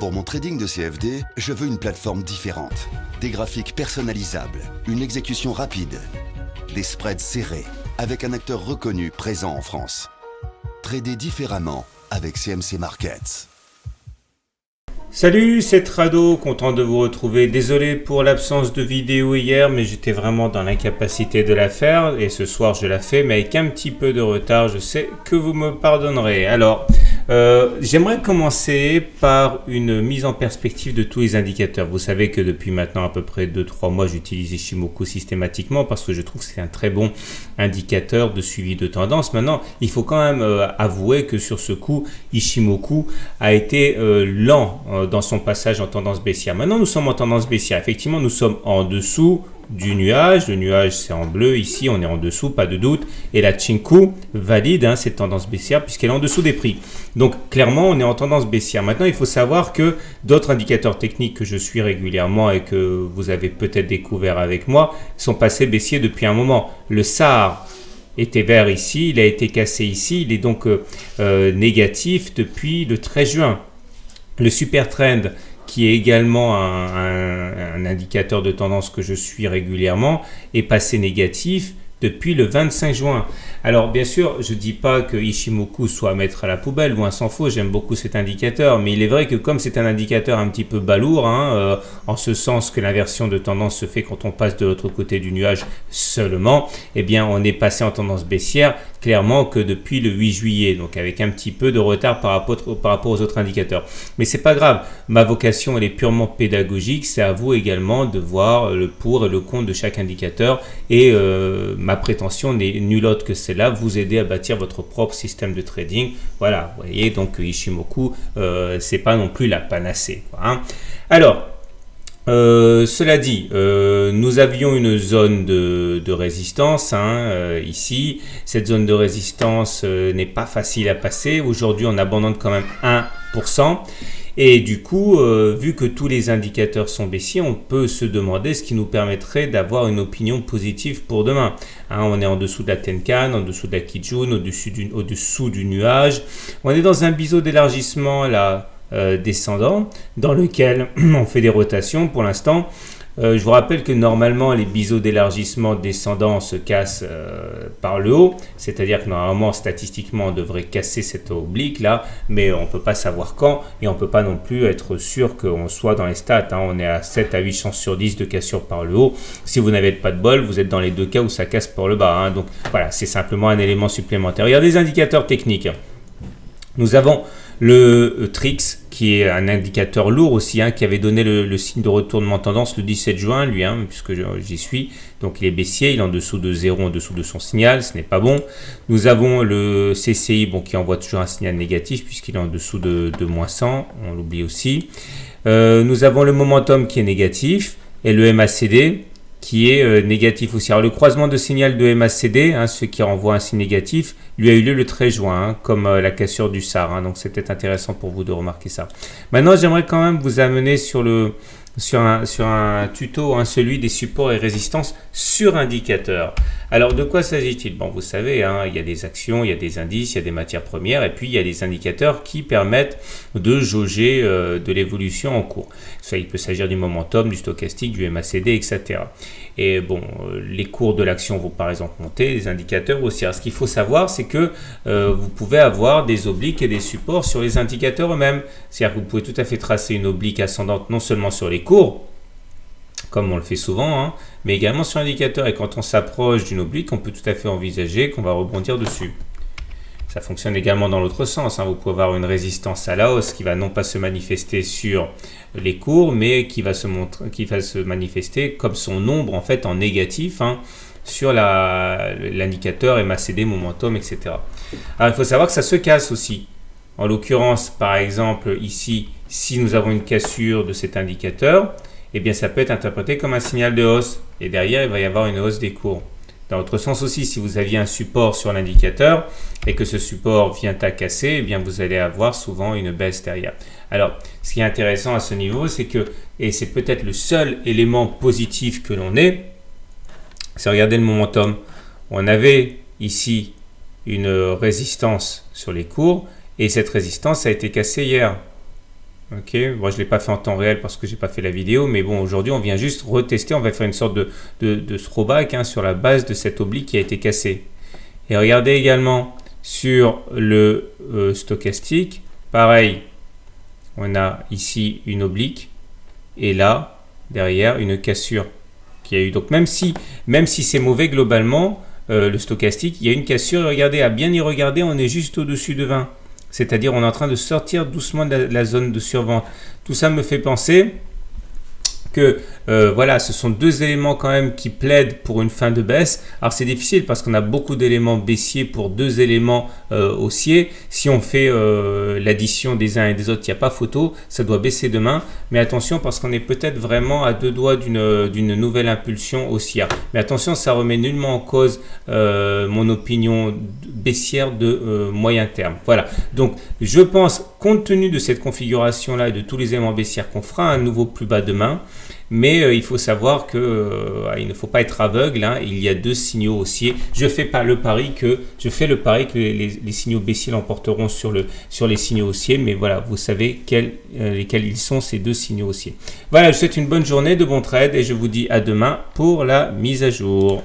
Pour mon trading de CFD, je veux une plateforme différente. Des graphiques personnalisables, une exécution rapide, des spreads serrés, avec un acteur reconnu présent en France. Trader différemment avec CMC Markets. Salut, c'est Trado, content de vous retrouver. Désolé pour l'absence de vidéo hier, mais j'étais vraiment dans l'incapacité de la faire. Et ce soir, je la fais, mais avec un petit peu de retard. Je sais que vous me pardonnerez. Alors, j'aimerais commencer par une mise en perspective de tous les indicateurs. Vous savez que depuis maintenant à peu près 2-3 mois, j'utilise Ishimoku systématiquement parce que je trouve que c'est un très bon indicateur de suivi de tendance. Maintenant, il faut quand même avouer que sur ce coup, Ishimoku a été lent dans son passage en tendance baissière. Maintenant, nous sommes en tendance baissière. Effectivement, nous sommes en dessous du nuage. Le nuage, c'est en bleu. Ici, on est en dessous, pas de doute. Et la Chinku valide cette tendance baissière puisqu'elle est en dessous des prix. Donc, clairement, on est en tendance baissière. Maintenant, il faut savoir que d'autres indicateurs techniques que je suis régulièrement et que vous avez peut-être découvert avec moi sont passés baissiers depuis un moment. Le SAR était vert ici, il a été cassé ici. Il est donc négatif depuis le 13 juin. Le super trend, qui est également un indicateur de tendance que je suis régulièrement, est passé négatif depuis le 25 juin. Alors bien sûr, je ne dis pas que Ishimoku soit à mettre à la poubelle, loin s'en faut, j'aime beaucoup cet indicateur, mais il est vrai que comme c'est un indicateur un petit peu balourd, en ce sens que l'inversion de tendance se fait quand on passe de l'autre côté du nuage seulement, eh bien on est passé en tendance baissière clairement que depuis le 8 juillet, donc avec un petit peu de retard par rapport aux autres indicateurs. Mais c'est pas grave, ma vocation elle est purement pédagogique, c'est à vous également de voir le pour et le contre de chaque indicateur et ma prétention n'est nulle autre que celle-là, vous aider à bâtir votre propre système de trading. Voilà, vous voyez, donc Ishimoku, c'est pas non plus la panacée, quoi, Alors, cela dit, nous avions une zone de résistance ici. Cette zone de résistance n'est pas facile à passer. Aujourd'hui, on abandonne quand même 1%. Et du coup, vu que tous les indicateurs sont baissiers, on peut se demander ce qui nous permettrait d'avoir une opinion positive pour demain. On est en dessous de la Tenkan, en dessous de la Kijun, au-dessous du nuage. On est dans un biseau d'élargissement là, descendant, dans lequel on fait des rotations pour l'instant. Je vous rappelle que normalement les biseaux d'élargissement descendant se cassent par le haut, c'est-à-dire que normalement statistiquement on devrait casser cette oblique là, mais on ne peut pas savoir quand et on ne peut pas non plus être sûr qu'on soit dans les stats. On est à 7 à 8 chances sur 10 de cassure par le haut. Si vous n'avez pas de bol, vous êtes dans les deux cas où ça casse par le bas. Donc voilà, c'est simplement un élément supplémentaire. Regardez les indicateurs techniques. Nous avons le TRIX qui est un indicateur lourd aussi, qui avait donné le signe de retournement tendance le 17 juin, lui, puisque j'y suis. Donc il est baissier, il est en dessous de 0, en dessous de son signal, ce n'est pas bon. Nous avons le CCI qui envoie toujours un signal négatif puisqu'il est en dessous de moins 100, on l'oublie aussi. Nous avons le momentum qui est négatif et le MACD qui est négatif aussi. Alors le croisement de signal de MACD, ce qui renvoie un signe négatif, lui a eu lieu le 13 juin, comme la cassure du SAR. Donc c'était intéressant pour vous de remarquer ça. Maintenant, j'aimerais quand même vous amener sur un tuto, celui des supports et résistances sur indicateur. Alors de quoi s'agit-il? Bon, vous savez, il y a des actions, il y a des indices, il y a des matières premières et puis il y a des indicateurs qui permettent de jauger de l'évolution en cours. Ça, il peut s'agir du momentum, du stochastique, du MACD, etc. Et bon, les cours de l'action vont par exemple monter, les indicateurs aussi. Alors ce qu'il faut savoir, c'est que vous pouvez avoir des obliques et des supports sur les indicateurs eux-mêmes. C'est-à-dire que vous pouvez tout à fait tracer une oblique ascendante non seulement sur les cours, comme on le fait souvent, mais également sur l'indicateur. Et quand on s'approche d'une oblique, on peut tout à fait envisager qu'on va rebondir dessus. Ça fonctionne également dans l'autre sens. Vous pouvez avoir une résistance à la hausse qui va non pas se manifester sur les cours, mais qui va se manifester comme son ombre en fait en négatif sur l'indicateur MACD, momentum, etc. Alors il faut savoir que ça se casse aussi. En l'occurrence, par exemple, ici, si nous avons une cassure de cet indicateur, eh bien ça peut être interprété comme un signal de hausse. Et derrière, il va y avoir une hausse des cours. Dans l'autre sens aussi, si vous aviez un support sur l'indicateur et que ce support vient à casser, eh bien vous allez avoir souvent une baisse derrière. Alors, ce qui est intéressant à ce niveau, c'est que, et c'est peut-être le seul élément positif que l'on ait, c'est regarder le momentum. On avait ici une résistance sur les cours et cette résistance a été cassée hier. Ok, moi je ne l'ai pas fait en temps réel parce que j'ai pas fait la vidéo, mais bon, aujourd'hui on vient juste retester, on va faire une sorte de throwback sur la base de cet oblique qui a été cassé. Et regardez également sur le stochastique, pareil, on a ici une oblique et là, derrière, une cassure qu'il y a eu. Donc même si c'est mauvais globalement, le stochastique, il y a une cassure et regardez, à bien y regarder, on est juste au-dessus de 20. C'est-à-dire on est en train de sortir doucement de la zone de survente. Tout ça me fait penser que voilà, ce sont deux éléments quand même qui plaident pour une fin de baisse. Alors c'est difficile parce qu'on a beaucoup d'éléments baissiers pour deux éléments haussiers. Si on fait l'addition des uns et des autres, il n'y a pas photo, ça doit baisser demain. Mais attention parce qu'on est peut-être vraiment à deux doigts d'une nouvelle impulsion haussière. Mais attention, ça remet nullement en cause mon opinion baissière de moyen terme. Voilà, donc je pense, compte tenu de cette configuration-là et de tous les éléments baissiers, qu'on fera un nouveau plus bas demain. Mais il faut savoir que il ne faut pas être aveugle. Il y a deux signaux haussiers. Je fais le pari que les signaux baissiers l'emporteront sur les signaux haussiers. Mais voilà, vous savez lesquels ils sont, ces deux signaux haussiers. Voilà, je vous souhaite une bonne journée, de bons trades et je vous dis à demain pour la mise à jour.